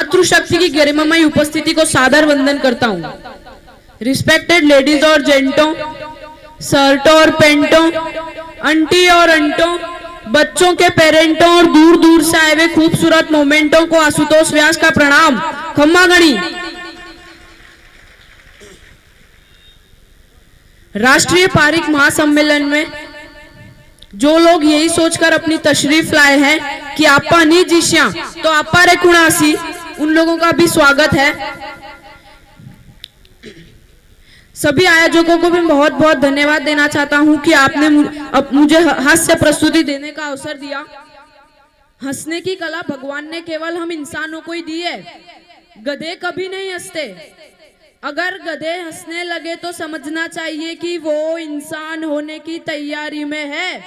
मातृशक्ति की गरिमामयी उपस्थिति को सादर वंदन करता हूँ। रिस्पेक्टेड लेडीज और जेंटों, शर्टों और पेंटों, आंटी और अंटों, बच्चों के पेरेंटों और दूर दूर से आए हुए खूबसूरत मोमेंटों को आशुतोष व्यास का प्रणाम। खम्मा गणी। राष्ट्रीय पारिक महासम्मेलन में जो लोग यही सोचकर अपनी तशरीफ लाए हैं कि आपा नहीं जिश्या तो आपा रे कुणासी, उन लोगों का भी स्वागत है। सभी आयोजकों को भी बहुत बहुत धन्यवाद देना चाहता हूं कि आपने मुझे हास्य प्रस्तुति देने का अवसर दिया। हंसने की कला भगवान ने केवल हम इंसानों को ही दी है। गधे कभी नहीं हंसते। अगर गधे हंसने लगे तो समझना चाहिए कि वो इंसान होने की तैयारी में है,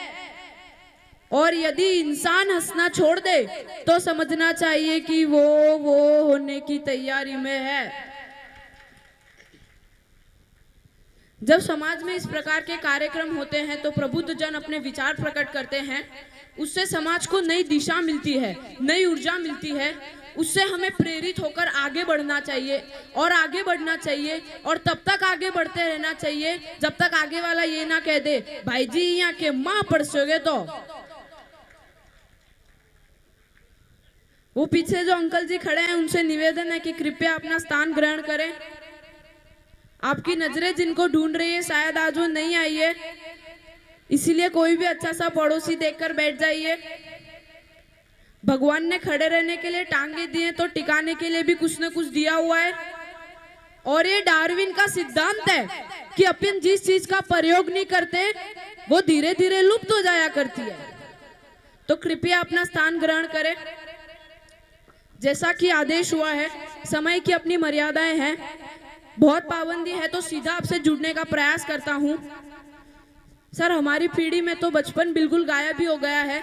और यदि इंसान हंसना छोड़ दे तो समझना चाहिए कि वो होने की तैयारी में है। जब समाज में इस प्रकार के कार्यक्रम होते हैं तो प्रबुद्ध जन अपने विचार प्रकट करते हैं। उससे समाज को नई दिशा मिलती है, नई ऊर्जा मिलती है। उससे हमें प्रेरित होकर आगे बढ़ना चाहिए और आगे बढ़ना चाहिए, और तब तक आगे बढ़ते रहना चाहिए जब तक आगे वाला ये ना कह दे भाई जी यहाँ के माँ पढ़ोगे। तो वो पीछे जो अंकल जी खड़े हैं उनसे निवेदन है कि कृपया अपना स्थान ग्रहण करें। आपकी नजरें जिनको ढूंढ रही है शायद आज वो नहीं आई है, इसीलिए कोई भी अच्छा सा पड़ोसी देखकर बैठ जाइए। भगवान ने खड़े रहने के लिए टांगे दिए तो टिकाने के लिए भी कुछ न कुछ दिया हुआ है। और ये डार्विन का सिद्धांत है कि अपन जिस चीज का प्रयोग नहीं करते वो धीरे धीरे लुप्त हो जाया करती है। तो कृपया अपना स्थान ग्रहण करें। जैसा कि आदेश हुआ है, समय की अपनी मर्यादाएं हैं, बहुत पाबंदी है, तो सीधा आपसे जुड़ने का प्रयास करता हूं। सर, हमारी पीढ़ी में तो बचपन बिल्कुल गायब ही हो गया है,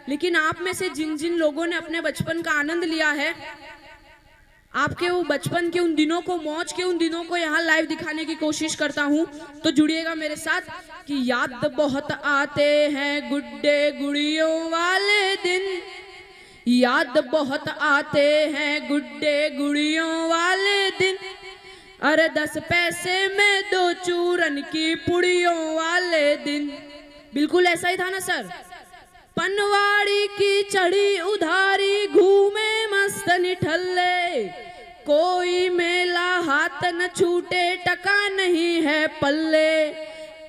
लेकिन आप में से जिन जिन लोगों ने अपने बचपन का आनंद लिया है, आपके वो बचपन के उन दिनों को, मौज के उन दिनों को यहाँ लाइव दिखाने की कोशिश करता हूँ। तो जुड़िएगा मेरे साथ कि याद बहुत आते हैं गुड्डे गुड़ियों वाले दिन, याद बहुत आते हैं गुड्डे गुड़ियों वाले दिन, अरे 10 पैसे में 2 चूरन की पुड़ियों वाले दिन। बिल्कुल ऐसा ही था ना सर। पनवाड़ी की चढ़ी उधारी घूमे मस्त निठल्ले, कोई मेला हाथ न छूटे टका नहीं है पल्ले,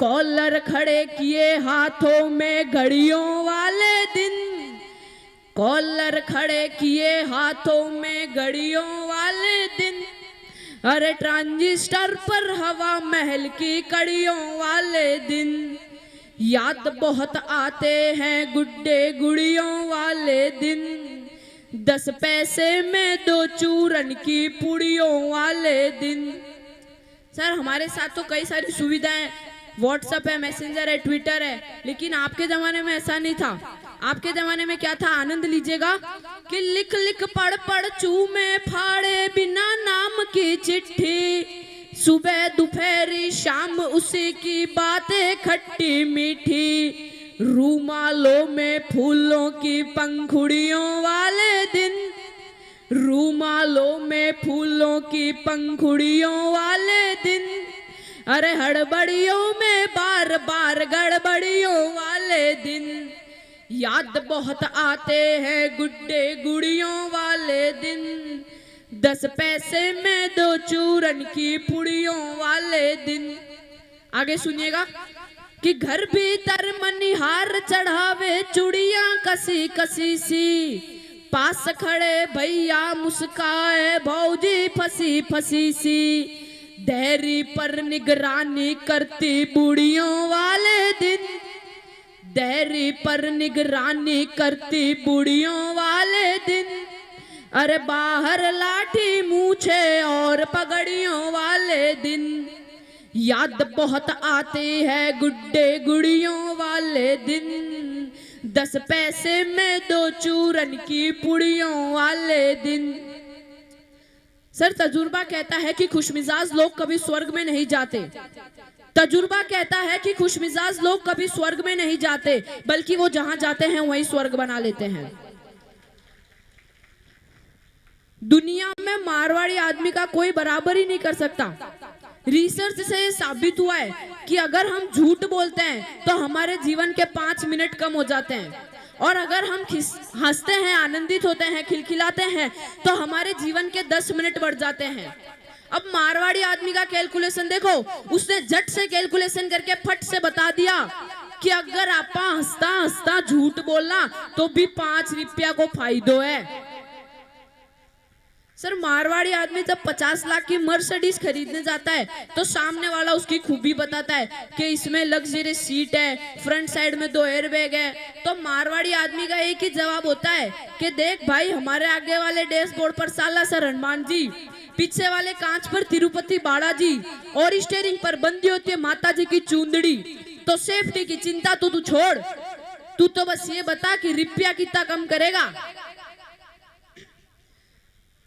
कॉलर खड़े किए हाथों में घड़ियों वाले दिन, कॉलर खड़े किए हाथों में घड़ियों वाले दिन, अरे ट्रांजिस्टर पर हवा महल की कड़ियों वाले दिन, याद बहुत आते हैं गुड्डे गुड़ियों वाले दिन, 10 पैसे में 2 चूरन की पुड़ियों वाले दिन। सर, हमारे साथ तो कई सारी सुविधाएं, व्हाट्सएप है, मैसेंजर है, ट्विटर है, लेकिन आपके जमाने में ऐसा नहीं था। आपके जमाने में क्या था, आनंद लीजिएगा कि लिख लिख पढ़ पढ़ चूमे फाड़े बिना नाम की चिट्ठी, सुबह दोपहरी शाम उसी की बातें खट्टी मीठी, रूमालों में फूलों की पंखुड़ियों वाले दिन, रूमालों में फूलों की पंखुड़ियों वाले दिन, अरे हड़बड़ियों में बार बार गड़बड़ियों वाले दिन, याद बहुत आते हैं गुड्डे गुड़ियों वाले दिन, 10 पैसे में 2 चूरन की पुड़ियों वाले दिन। आगे सुनिएगा कि घर भीतर मनिहार चढ़ावे चूड़ियां कसी कसी सी, पास खड़े भैया मुस्काए भौजी फसी फसी सी, डेयरी पर निगरानी करती बूढ़ियों वाले दिन, डेयरी पर निगरानी करती बूढ़ियों वाले दिन, अरे बाहर लाठी मूछे और पगड़ियों वाले दिन, याद बहुत आते हैं गुड्डे गुड़ियों वाले दिन, 10 पैसे में 2 चूरन की पुड़ियों वाले दिन। सर, तजुर्बा कहता है कि खुशमिजाज लोग कभी स्वर्ग में नहीं जाते। तजुर्बा कहता है कि खुशमिजाज लोग कभी स्वर्ग में नहीं जाते, बल्कि वो जहां जाते हैं वहीं स्वर्ग बना लेते हैं। दुनिया में मारवाड़ी आदमी का कोई बराबर ही नहीं कर सकता। रिसर्च से ये साबित हुआ है कि अगर हम झूठ बोलते हैं तो हमारे जीवन के 5 मिनट कम हो जाते हैं, और अगर हम हंसते हैं, आनंदित होते हैं, खिलखिलाते हैं तो हमारे जीवन के 10 मिनट बढ़ जाते हैं। अब मारवाड़ी आदमी का कैलकुलेशन देखो, उसने झट से कैलकुलेशन करके फट से बता दिया कि अगर आप हंसता हंसता झूठ बोलना तो भी 5 रुपया को फायदो है। सर, मारवाड़ी आदमी जब 50 लाख की मर्सिडीज खरीदने जाता है तो सामने वाला उसकी खूबी बताता है कि इसमें लग्जरी सीट है, फ्रंट साइड में 2 एयरबैग है, तो मारवाड़ी आदमी का एक ही जवाब होता है कि देख भाई, हमारे आगे वाले डैशबोर्ड पर सालासर हनुमान जी, पीछे वाले कांच पर तिरुपति बालाजी, और स्टीयरिंग पर बंदी होती है माता जी की चूंदड़ी। तो सेफ्टी की चिंता तू छोड़, तू तो बस ये बता कि रुपया कितना कम करेगा।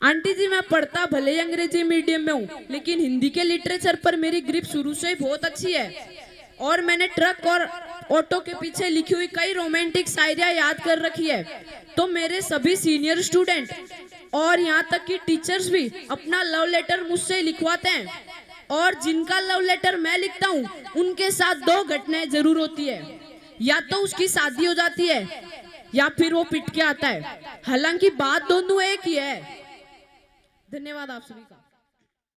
आंटी जी, मैं पढ़ता भले ही अंग्रेजी मीडियम में हूँ, लेकिन हिंदी के लिटरेचर पर मेरी ग्रिप शुरू से ही बहुत अच्छी है, और मैंने ट्रक और ऑटो के पीछे लिखी हुई कई रोमांटिक शायरियां याद कर रखी है। तो मेरे सभी सीनियर स्टूडेंट और यहाँ तक कि टीचर्स भी अपना लव लेटर मुझसे लिखवाते हैं, और जिनका लव लेटर मैं लिखता हूँ उनके साथ 2 घटनाएं जरूर होती है, या तो उसकी शादी हो जाती है या फिर वो पिट के आता है। हालांकि बात दोनों एक ही है। धन्यवाद आप सभी का।